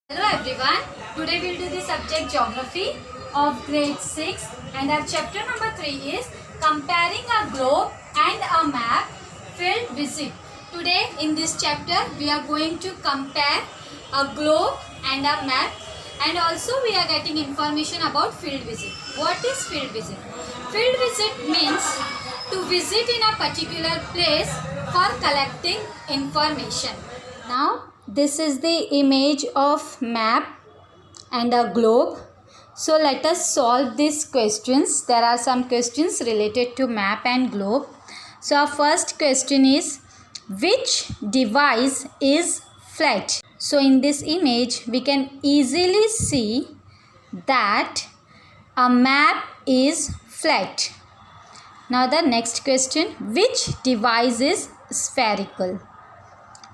Hello everyone, today we will do the subject geography of grade 6 and our chapter number 3 is comparing a globe and a map field visit. Today in this chapter we are going to compare a globe and a map, and also we are getting information about field visit. What is field visit? Field visit means to visit in a particular place for collecting information. Now this is the image of map and a globe. So let us solve these questions. There are some questions related to map and globe. So our first question is, which device is flat? So in this image we can easily see that a map is flat. Now the next question, which device is spherical?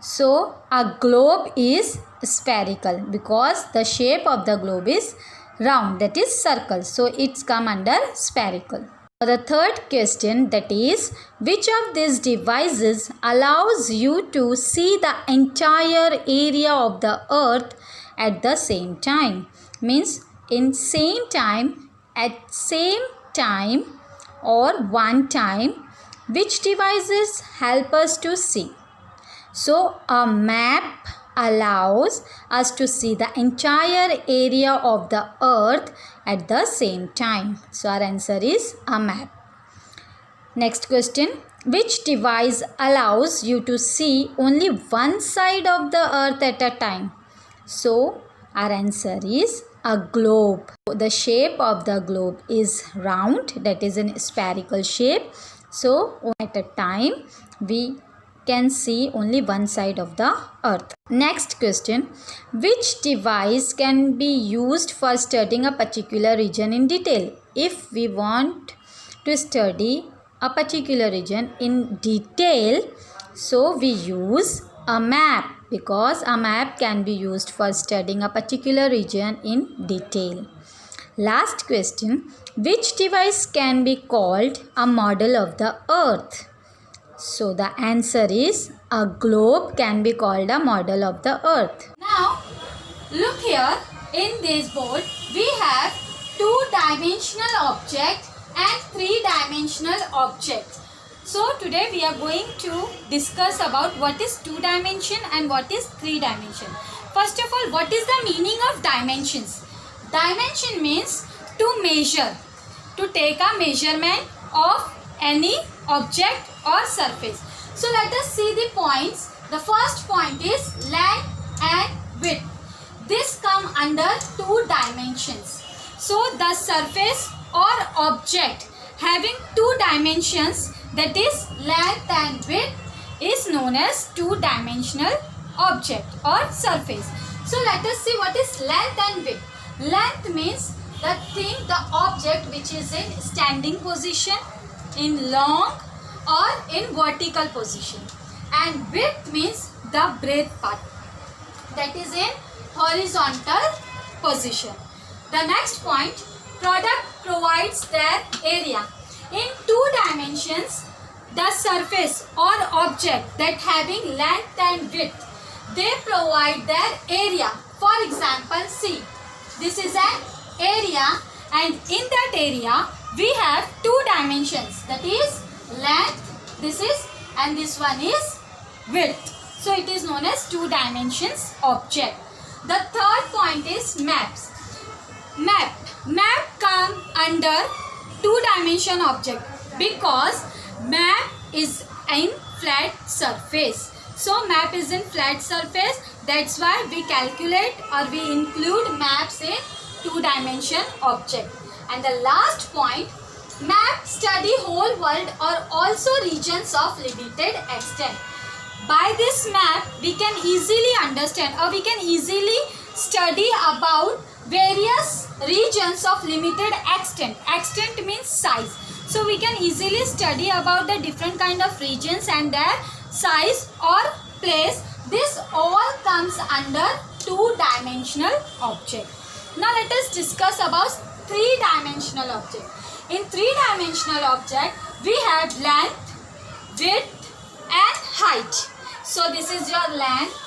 So a globe is spherical because the shape of the globe is round, that is circle. So it's come under spherical. The third question, that is, which of these devices allows you to see the entire area of the earth at the same time? Means in same time, at same time or one time, which devices help us to see? So a map allows us to see the entire area of the earth at the same time. So our answer is a map. Next question, which device allows you to see only one side of the earth at a time? So our answer is a globe. The shape of the globe is round, that is in spherical shape. So at a time we can see only one side of the earth. Next question, which device can be used for studying a particular region in detail? If we want to study a particular region in detail, so we use a map, because a map can be used for studying a particular region in detail. Last question, which device can be called a model of the earth? So the answer is a globe can be called a model of the earth. Now look here, in this board we have two-dimensional object and three-dimensional object. So today we are going to discuss about what is two-dimension and what is three-dimension. First of all, what is the meaning of dimensions? Dimension means to measure, to take a measurement of any object or surface. So let us see the points. The first point is length and width. This come under two dimensions. So the surface or object having two dimensions, that is length and width, is known as two-dimensional object or surface. So let us see what is length and width. Length means the thing, the object which is in standing position, in long or in vertical position, and width means the breadth part, that is in horizontal position. The next point, product provides their area. In two dimensions, the surface or object that having length and width, they provide their area. For example, see, this is an area, and in that area we have two dimensions, that is length, this is, and this one is width. So it is known as two dimensions object. The third point is maps. Map come under two dimension object because map is in flat surface. So map is in flat surface, that's why we calculate or we include maps in two dimension object. And the last point, map study whole world or also regions of limited extent. By this map we can easily understand or we can easily study about various regions of limited extent. Extent means size. So we can easily study about the different kind of regions and their size or place. This all comes under two-dimensional object. Now let us discuss about three-dimensional object. In three-dimensional object, we have length, width and height. So this is your length,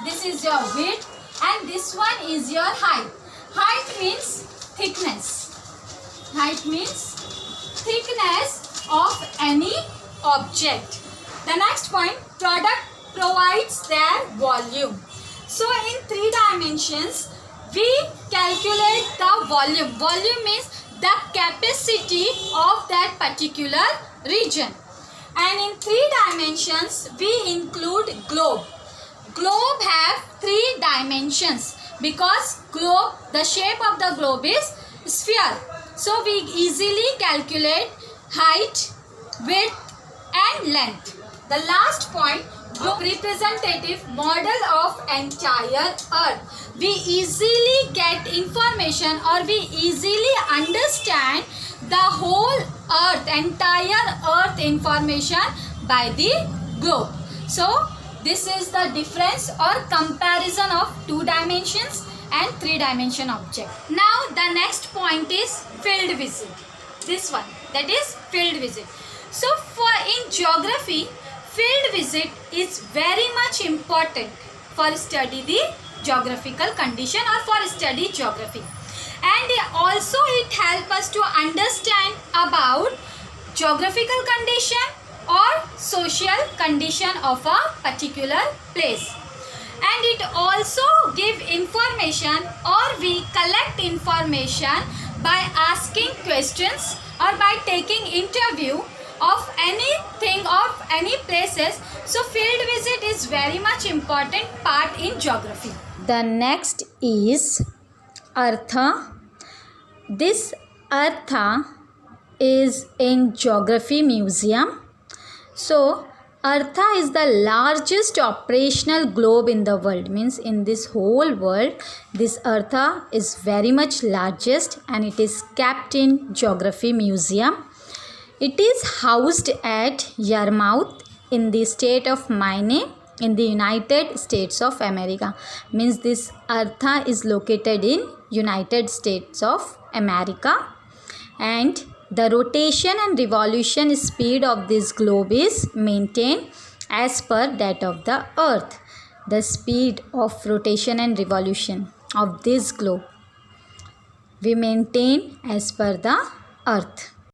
this is your width and this one is your height. Height means thickness. Height means thickness of any object. The next point, product provides their volume. So in 3 dimensions, we calculate the volume. Volume means the capacity of that particular region. And in 3 dimensions, we include globe. Globe have 3 dimensions because globe, the shape of the globe is sphere. So we easily calculate height, width and length. The last point, representative model of entire earth. We easily get information or we easily understand the whole earth, entire earth information by the globe. So this is the difference or comparison of 2 dimensions and 3 dimension object. Now the next point is field visit. This one, that is field visit. So for in geography, field visit is very much important for study the geographical condition or for study geography. And also it helps us to understand about geographical condition or social condition of a particular place. And it also give information or we collect information by asking questions or by taking interview of anything of any places. So field visit is very much important part in geography. The next is Artha. This Artha is in Geography Museum. So Artha is the largest operational globe in the world. Means in this whole world, this Artha is very much largest and it is kept in Geography Museum. It is housed at Yarmouth in the state of Maine in the United States of America. Means this Artha is located in United States of America, and the rotation and revolution speed of this globe is maintained as per that of the earth. The speed of rotation and revolution of this globe we maintain as per the earth.